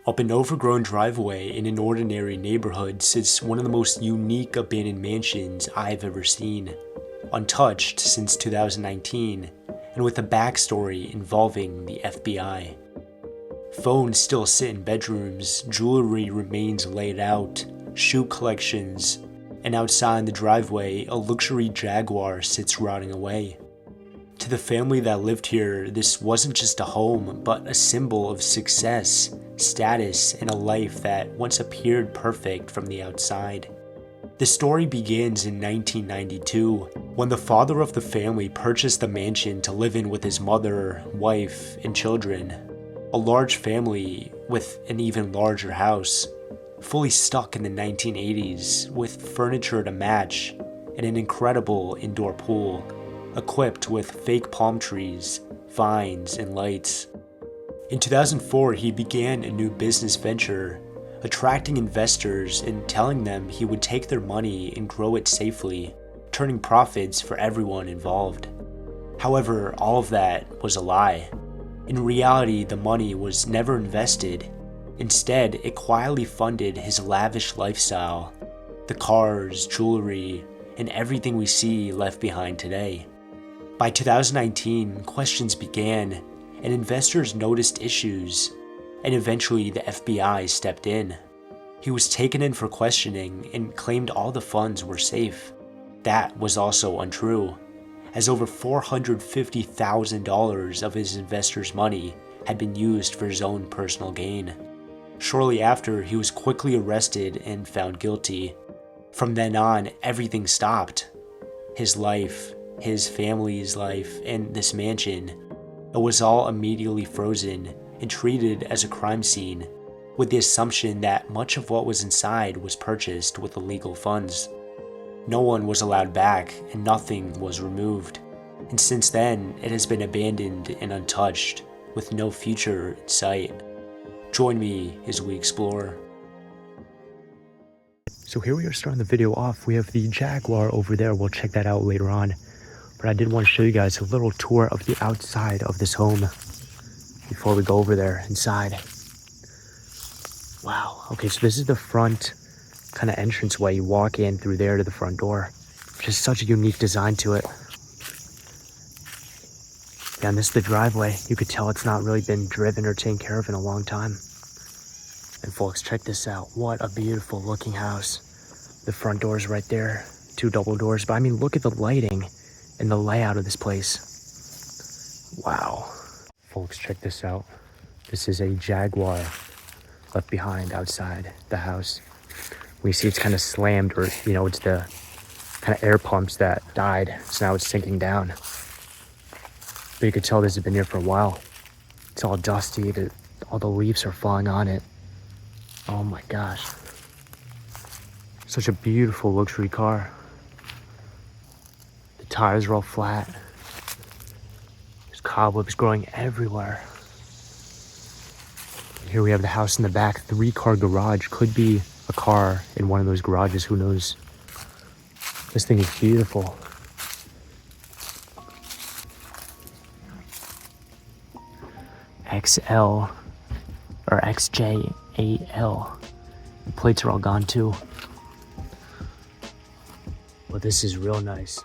Up an overgrown driveway in an ordinary neighborhood sits one of the most unique abandoned mansions I've ever seen. Untouched since 2019, and with a backstory involving the FBI. Phones still sit in bedrooms, jewelry remains laid out, shoe collections, and outside the driveway, a luxury Jaguar sits rotting away. To the family that lived here, this wasn't just a home, but a symbol of success, status, and a life that once appeared perfect from the outside. The story begins in 1992, when the father of the family purchased the mansion to live in with his mother, wife, and children. A large family with an even larger house, fully stuck in the 1980s with furniture to match and an incredible indoor pool, equipped with fake palm trees, vines, and lights. In 2004, he began a new business venture, attracting investors and telling them he would take their money and grow it safely, turning profits for everyone involved. However, all of that was a lie. In reality, the money was never invested. Instead, it quietly funded his lavish lifestyle, the cars, jewelry, and everything we see left behind today. By 2019, questions began, and investors noticed issues, and eventually the FBI stepped in. He was taken in for questioning and claimed all the funds were safe. That was also untrue, as over $450,000 of his investors' money had been used for his own personal gain. Shortly after, he was quickly arrested and found guilty. From then on, everything stopped. His life, his family's life, and this mansion. It was all immediately frozen and treated as a crime scene, with the assumption that much of what was inside was purchased with illegal funds. No one was allowed back and nothing was removed. And since then, it has been abandoned and untouched, with no future in sight. Join me as we explore. So here we are starting the video off. We have the Jaguar over there. We'll check that out later on. But I did want to show you guys a little tour of the outside of this home before we go over there inside. Wow. Okay, so this is the front kind of entranceway. You walk in through there to the front door. Just such a unique design to it. Yeah, and this is the driveway. You could tell it's not really been driven or taken care of in a long time. And folks, check this out. What a beautiful looking house. The front door's right there. 2 double doors. But I mean, look at the lighting and the layout of this place. Wow. Folks, check this out. This is a Jaguar left behind outside the house. We see it's kind of slammed, or, you know, it's the kind of air pumps that died. So now it's sinking down. But you could tell this has been here for a while. It's all dusty. All the leaves are falling on it. Oh my gosh. Such a beautiful luxury car. The tires are all flat. There's cobwebs growing everywhere. Here we have the house in the back, 3-car garage. Could be a car in one of those garages, who knows? This thing is beautiful. XL or XJAL. The plates are all gone too. But this is real nice.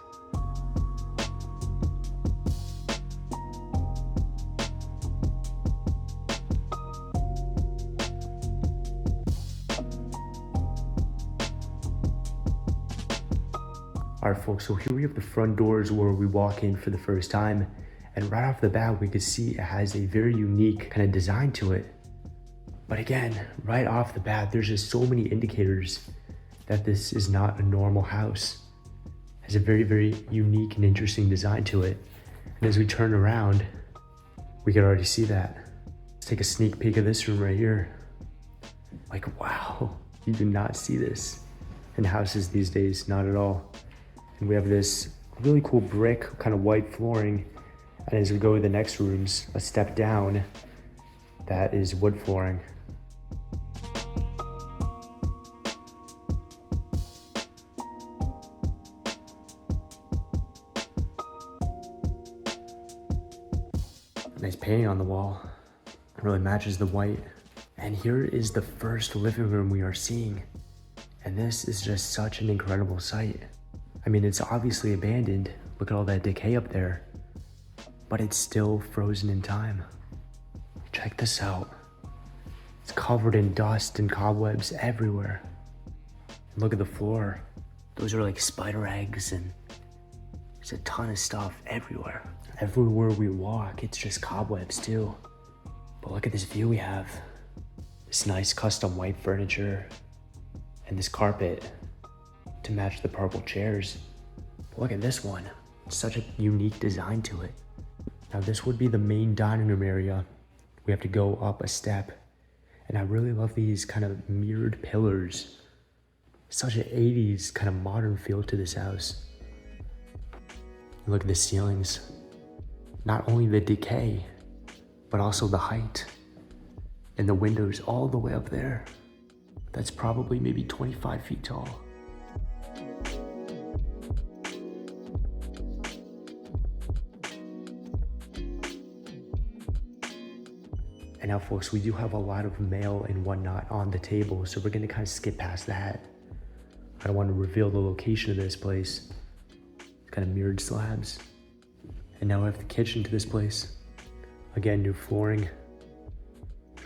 Alright folks, so here we have the front doors where we walk in for the first time. And right off the bat, we could see it has a very unique kind of design to it. But again, right off the bat, there's just so many indicators that this is not a normal house. It has a very, very unique and interesting design to it. And as we turn around, we can already see that. Let's take a sneak peek of this room right here. Like, wow, you do not see this in houses these days, not at all. And we have this really cool brick, kind of white flooring. And as we go to the next rooms, a step down, that is wood flooring. Nice painting on the wall. It really matches the white. And here is the first living room we are seeing. And this is just such an incredible sight. I mean, it's obviously abandoned. Look at all that decay up there. But it's still frozen in time. Check this out. It's covered in dust and cobwebs everywhere. And look at the floor. Those are like spider eggs, and there's a ton of stuff everywhere. Everywhere we walk, it's just cobwebs too. But look at this view we have. This nice custom white furniture and this carpet to match the purple chairs. But look at this one. Such a unique design to it. Now this would be the main dining room area. We have to go up a step. And I really love these kind of mirrored pillars. Such an 80s kind of modern feel to this house. Look at the ceilings. Not only the decay, but also the height. And the windows all the way up there. That's probably maybe 25 feet tall. And now folks, we do have a lot of mail and whatnot on the table, so we're gonna kind of skip past that. I don't want to reveal the location of this place. It's kind of mirrored slabs. And now we have the kitchen to this place. Again, new flooring.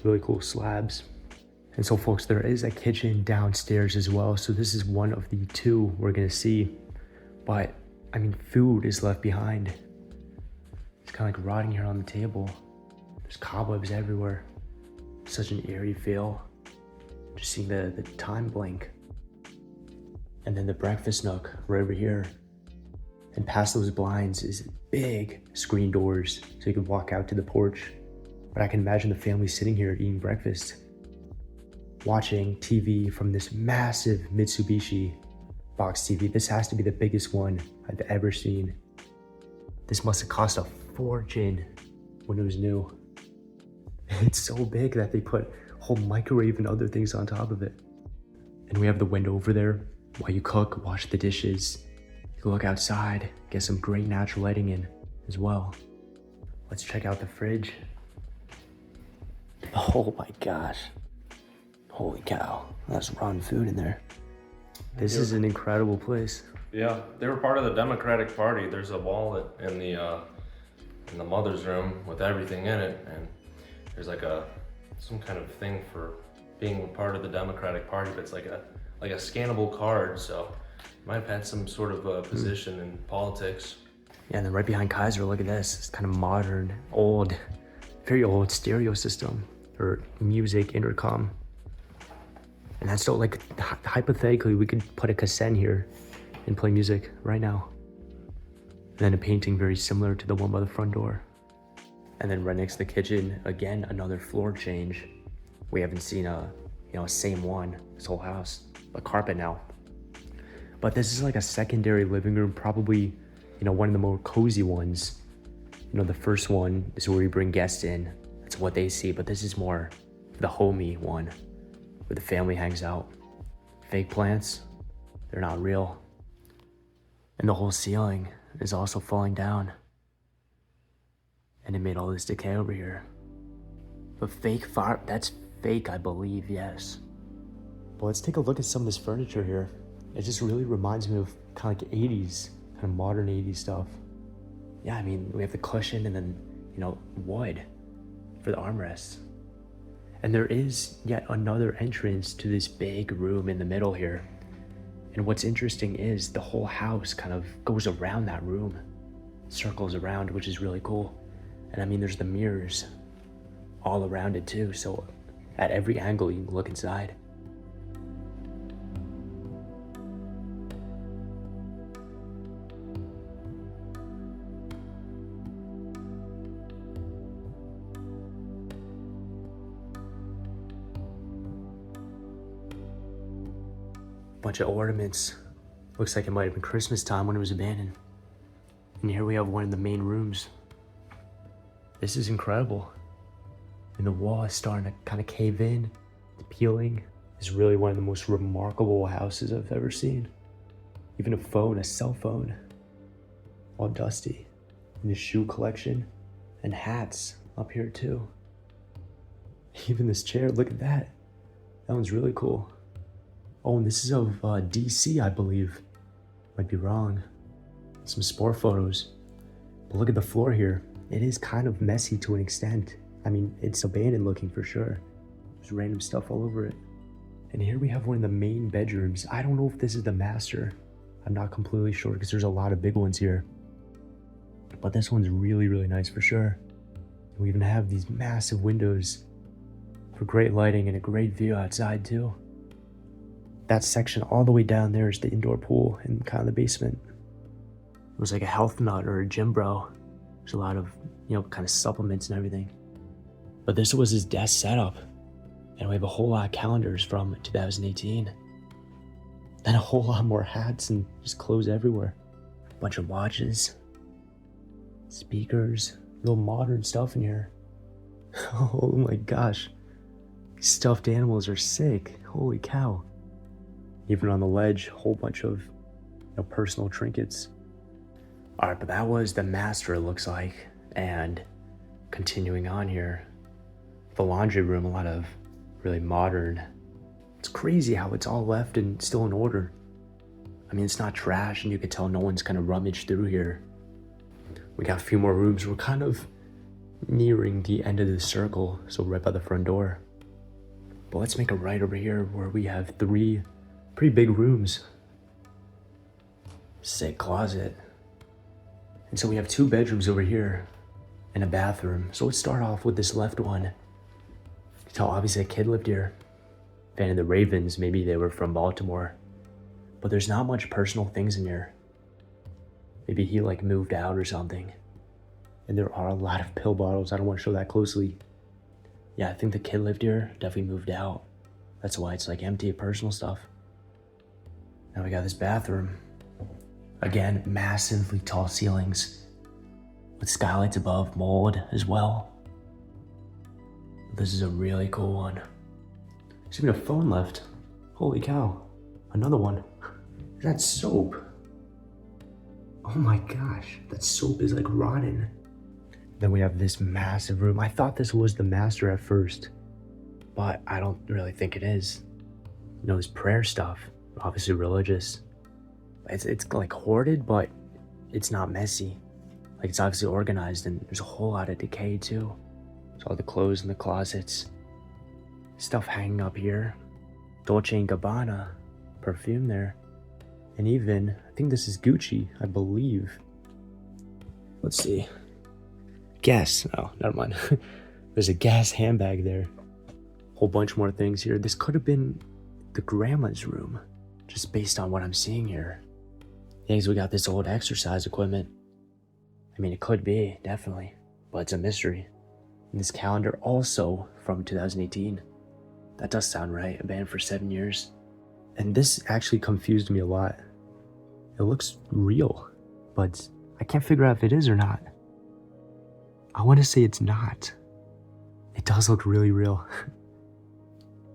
Really cool slabs. And so folks, there is a kitchen downstairs as well. So this is one of the two we're gonna see. But I mean, food is left behind. It's kind of like rotting here on the table. There's cobwebs everywhere. Such an eerie feel. Just seeing the time blink. And then the breakfast nook right over here. And past those blinds is big screen doors so you can walk out to the porch. But I can imagine the family sitting here eating breakfast, watching TV from this massive Mitsubishi box TV. This has to be the biggest one I've ever seen. This must have cost a fortune when it was new. It's so big that they put a whole microwave and other things on top of it. And we have the window over there while you cook, wash the dishes. You can look outside, get some great natural lighting in as well. Let's check out the fridge. Oh my gosh. Holy cow. That's rotten food in there. This is an incredible place. Yeah, they were part of the Democratic Party. There's a wallet in the mother's room with everything in it, and there's like some kind of thing for being part of the Democratic Party, but it's like a scannable card, so you might have had some sort of position in politics. Yeah, and then right behind Kaiser, look at this. It's kind of modern, old, very old stereo system or music intercom. And that's so like, hypothetically, we could put a cassette in here and play music right now. And then a painting very similar to the one by the front door. And then right next to the kitchen, again, another floor change. We haven't seen a same one, this whole house, a carpet now. But this is like a secondary living room, probably, one of the more cozy ones. The first one is where we bring guests in. That's what they see, but this is more the homey one, where the family hangs out. Fake plants, they're not real. And the whole ceiling is also falling down. And it made all this decay over here. But fake fire, that's fake, I believe, yes. But let's take a look at some of this furniture here. It just really reminds me of kind of like 80s, kind of modern 80s stuff. Yeah, I mean, we have the cushion and then, wood for the armrests. And there is yet another entrance to this big room in the middle here. And what's interesting is the whole house kind of goes around that room, circles around, which is really cool. And I mean, there's the mirrors all around it too. So at every angle, you can look inside. Bunch of ornaments. Looks like it might have been Christmas time when it was abandoned. And here we have one of the main rooms. This is incredible. And the wall is starting to kind of cave in. It's peeling. It's really one of the most remarkable houses I've ever seen. Even a cell phone, all dusty. And the shoe collection and hats up here too. Even this chair, look at that. That one's really cool. Oh, and this is of DC, I believe. Might be wrong. Some sport photos. But look at the floor here. It is kind of messy to an extent. I mean, it's abandoned looking for sure. There's random stuff all over it. And here we have one of the main bedrooms. I don't know if this is the master. I'm not completely sure because there's a lot of big ones here. But this one's really, really nice for sure. And we even have these massive windows for great lighting and a great view outside too. That section all the way down there is the indoor pool and kind of the basement. It was like a health nut or a gym bro. There's a lot of, kind of supplements and everything. But this was his desk setup. And we have a whole lot of calendars from 2018. And a whole lot more hats and just clothes everywhere. A bunch of watches. Speakers. Real modern stuff in here. Oh my gosh. Stuffed animals are sick. Holy cow. Even on the ledge, a whole bunch of personal trinkets. Alright, but that was the master, it looks like. And continuing on here, the laundry room, a lot of really modern. It's crazy how it's all left and still in order. I mean, it's not trash and you can tell no one's kind of rummaged through here. We got a few more rooms. We're kind of nearing the end of the circle, so right by the front door. But let's make a right over here where we have 3 pretty big rooms. Sick closet. And so we have 2 bedrooms over here and a bathroom. So let's start off with this left one. You can tell obviously a kid lived here. Fan of the Ravens, maybe they were from Baltimore. But there's not much personal things in here. Maybe he moved out or something. And there are a lot of pill bottles. I don't want to show that closely. Yeah, I think the kid lived here, definitely moved out. That's why it's empty of personal stuff. Now we got this bathroom. Again, massively tall ceilings with skylights above, mold as well. This is a really cool one. There's even a phone left. Holy cow. Another one. That's soap. Oh my gosh, that soap is rotten. Then we have this massive room. I thought this was the master at first, but I don't really think it is. This prayer stuff, obviously religious. It's hoarded, but it's not messy. It's obviously organized and there's a whole lot of decay too. There's all the clothes in the closets. Stuff hanging up here. Dolce & Gabbana perfume there. And even, I think this is Gucci, I believe. Let's see. Guess. Oh, never mind. There's a Guess handbag there. Whole bunch more things here. This could have been the grandma's room, just based on what I'm seeing here. Yeah, 'cause we got this old exercise equipment. I mean, it could be, definitely, but it's a mystery. And this calendar also from 2018. That does sound right, abandoned for 7 years. And this actually confused me a lot. It looks real, but I can't figure out if it is or not. I want to say it's not. It does look really real.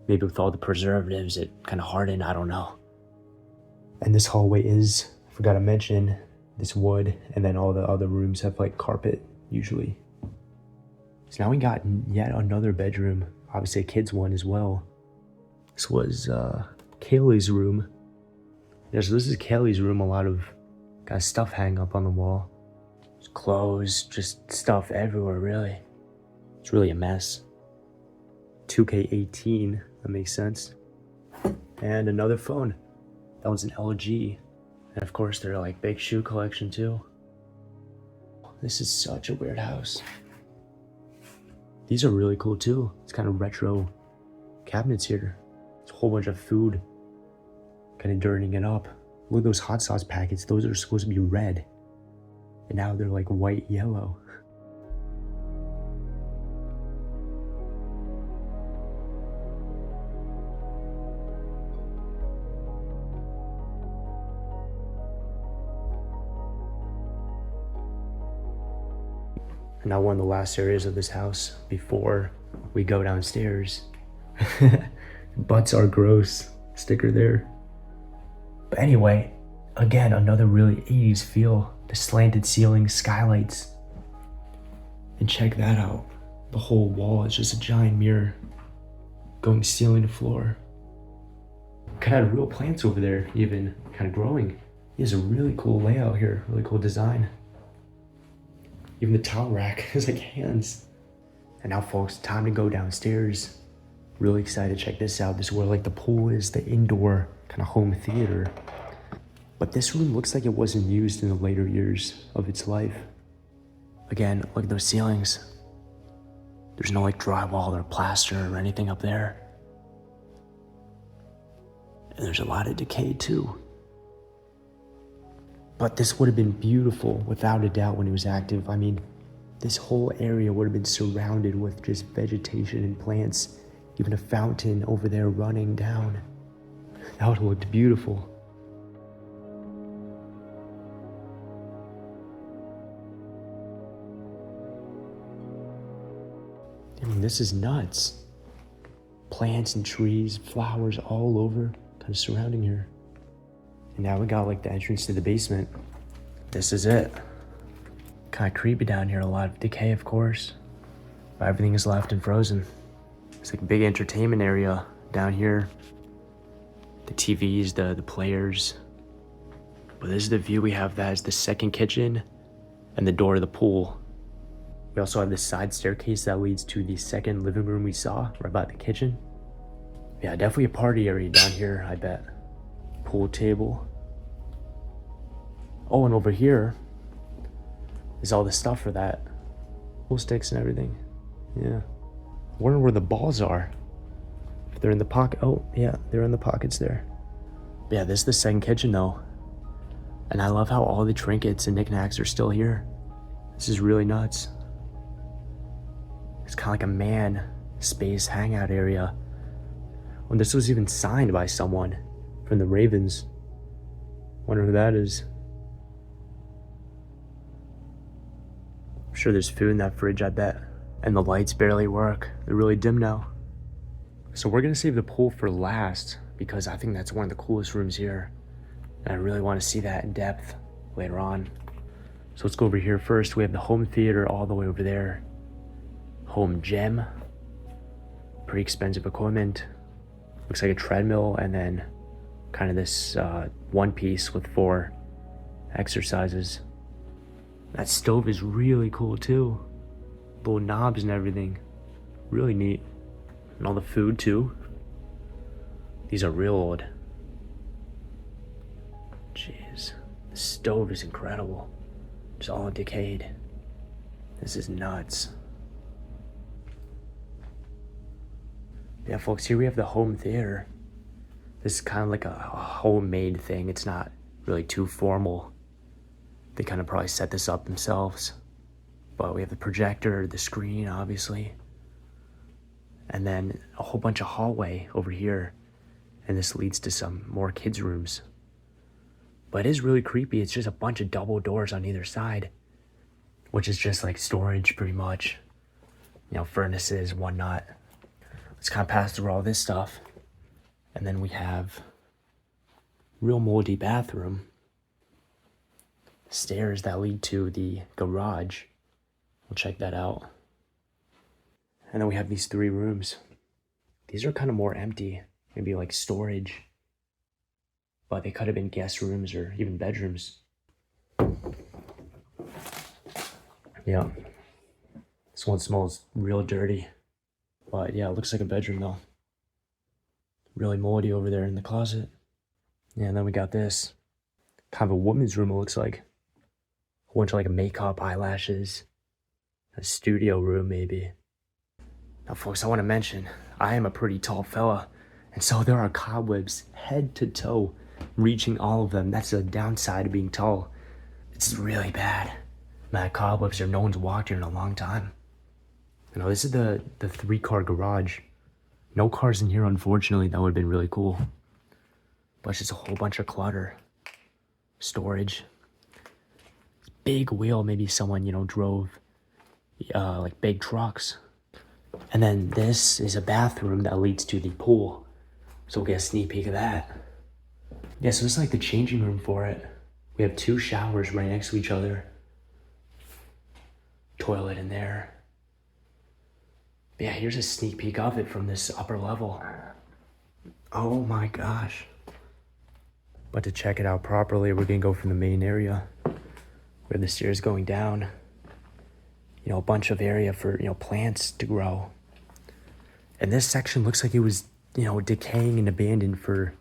Maybe with all the preservatives, it kind of hardened, I don't know. And this hallway is, I forgot to mention, this wood, and then all the other rooms have carpet, usually. So now we got yet another bedroom, obviously a kid's one as well. This was Kaylee's room. Yeah, so this is Kaylee's room, a lot of stuff hanging up on the wall. There's clothes, just stuff everywhere, really. It's really a mess. 2K18, that makes sense. And another phone. That one's an LG. And of course, they're big shoe collection too. This is such a weird house. These are really cool too. It's kind of retro cabinets here. It's a whole bunch of food. Kind of dirtying it up. Look at those hot sauce packets. Those are supposed to be red. And now they're white yellow. And now one of the last areas of this house before we go downstairs. Butts are gross. Sticker there. But anyway, again, another really 80s feel. The slanted ceiling, skylights. And check that out. The whole wall is just a giant mirror going ceiling to floor. Kind of real plants over there, even kind of growing. He has a really cool layout here, really cool design. Even the towel rack has like hands. And now folks, time to go downstairs. Really excited to check this out. This is where like the pool is, the indoor kind of home theater. But this room looks like it wasn't used in the later years of its life. Again, look at those ceilings. There's no like drywall or plaster or anything up there. And there's a lot of decay too. But this would have been beautiful without a doubt when it was active. I mean, this whole area would have been surrounded with just vegetation and plants. Even a fountain over there running down. That would have looked beautiful. I mean, this is nuts. Plants and trees, flowers all over, kind of surrounding here. And now we got like the entrance to the basement. This is it. Kind of creepy down here, a lot of decay, of course. But everything is left and frozen. It's like a big entertainment area down here. The TVs, the players. But this is the view we have. That is the second kitchen and the door to the pool. We also have this side staircase that leads to the second living room we saw, right by the kitchen. Yeah, definitely a party area down here, I bet. Pool table. Oh, and over here is all the stuff for that. Pool sticks and everything. Yeah. I wonder where the balls are. If they're in the pocket. Oh, yeah, they're in the pockets there. But yeah, this is the second kitchen though. And I love how all the trinkets and knickknacks are still here. This is really nuts. It's kind of like a man space hangout area. When this was even signed by someone from the Ravens. Wonder who that is. I'm sure there's food in that fridge, I bet. And the lights barely work. They're really dim now. So we're gonna save the pool for last because I think that's one of the coolest rooms here. And I really want to see that in depth later on. So let's go over here first. We have the home theater all the way over there. Home gym. Pretty expensive equipment. Looks like a treadmill and then kind of this one piece with 4 exercises. That stove is really cool too. Little knobs and everything. Really neat. And all the food too. These are real old. Jeez. The stove is incredible. It's all decayed. This is nuts. Yeah, folks, here we have the home theater. This is kind of like a homemade thing. It's not really too formal. They kind of probably set this up themselves. But we have the projector, the screen, obviously. And then a whole bunch of hallway over here. And this leads to some more kids' rooms. But it is really creepy. It's just a bunch of double doors on either side. Which is just like storage, pretty much. You know, furnaces and whatnot. Let's kind of pass through all this stuff. And then we have real moldy bathroom. Stairs that lead to the garage. We'll check that out. And then we have these 3 rooms. These are kind of more empty. Maybe like storage. But they could have been guest rooms or even bedrooms. Yeah. This one smells real dirty. But yeah, it looks like a bedroom though. Really moldy over there in the closet. Yeah, and then we got this. Kind of a woman's room, it looks like. A bunch of like makeup, eyelashes. A studio room maybe. Now folks, I want to mention, I am a pretty tall fella. And so there are cobwebs head to toe, reaching all of them. That's the downside of being tall. It's really bad. Man, cobwebs here, no one's walked here in a long time. You know, this is the 3-car garage. No cars in here, unfortunately. That would have been really cool. But it's just a whole bunch of clutter. Storage. Big wheel, maybe someone, you know, drove like big trucks. And then this is a bathroom that leads to the pool. So we'll get a sneak peek of that. Yeah, so this is like the changing room for it. We have 2 showers right next to each other. Toilet in there. But yeah, here's a sneak peek of it from this upper level. Oh my gosh. But to check it out properly, we're gonna go from the main area where the stairs going down. You know, a bunch of area for, you know, plants to grow. And this section looks like it was, you know, decaying and abandoned for,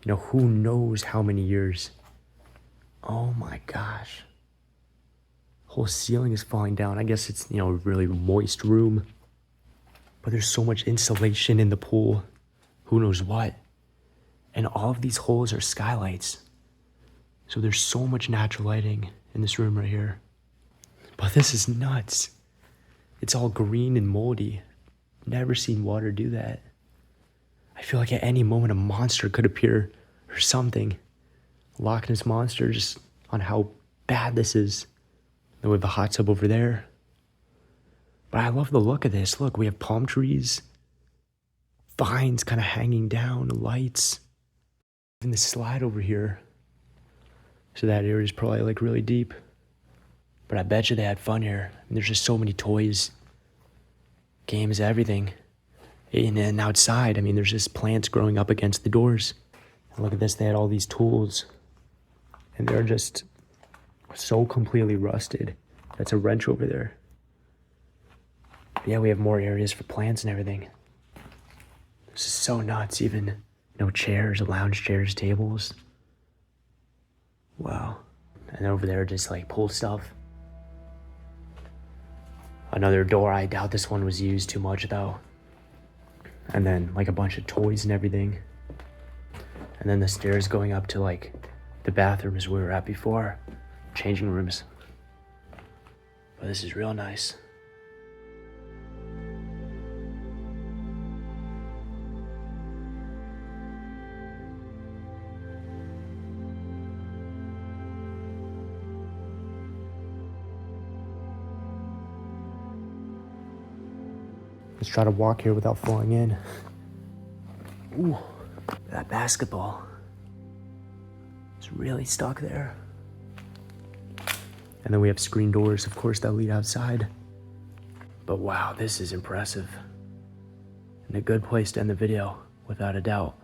you know, who knows how many years. Oh my gosh. Whole ceiling is falling down. I guess it's, you know, a really moist room. But there's so much insulation in the pool. Who knows what. And all of these holes are skylights. So there's so much natural lighting in this room right here. But this is nuts. It's all green and moldy. Never seen water do that. I feel like at any moment a monster could appear or something. Loch Ness Monster, just on how bad this is. Then we have a hot tub over there. But I love the look of this. Look, we have palm trees. Vines kind of hanging down, lights. Even the slide over here. So that area is probably like really deep. But I bet you they had fun here. And there's just so many toys, games, everything. And then outside, I mean, there's just plants growing up against the doors. And look at this, they had all these tools. And they're just so completely rusted. That's a wrench over there. But yeah, we have more areas for plants and everything. This is so nuts, even no chairs, lounge chairs, tables. Wow. And over there, just like pool stuff. Another door, I doubt this one was used too much though. And then like a bunch of toys and everything. And then the stairs going up to like the bathrooms we were at before. Changing rooms. But this is real nice. Let's try to walk here without falling in. Ooh, that basketball. It's really stuck there. And then we have screen doors, of course, that lead outside. But wow, this is impressive. And a good place to end the video, without a doubt.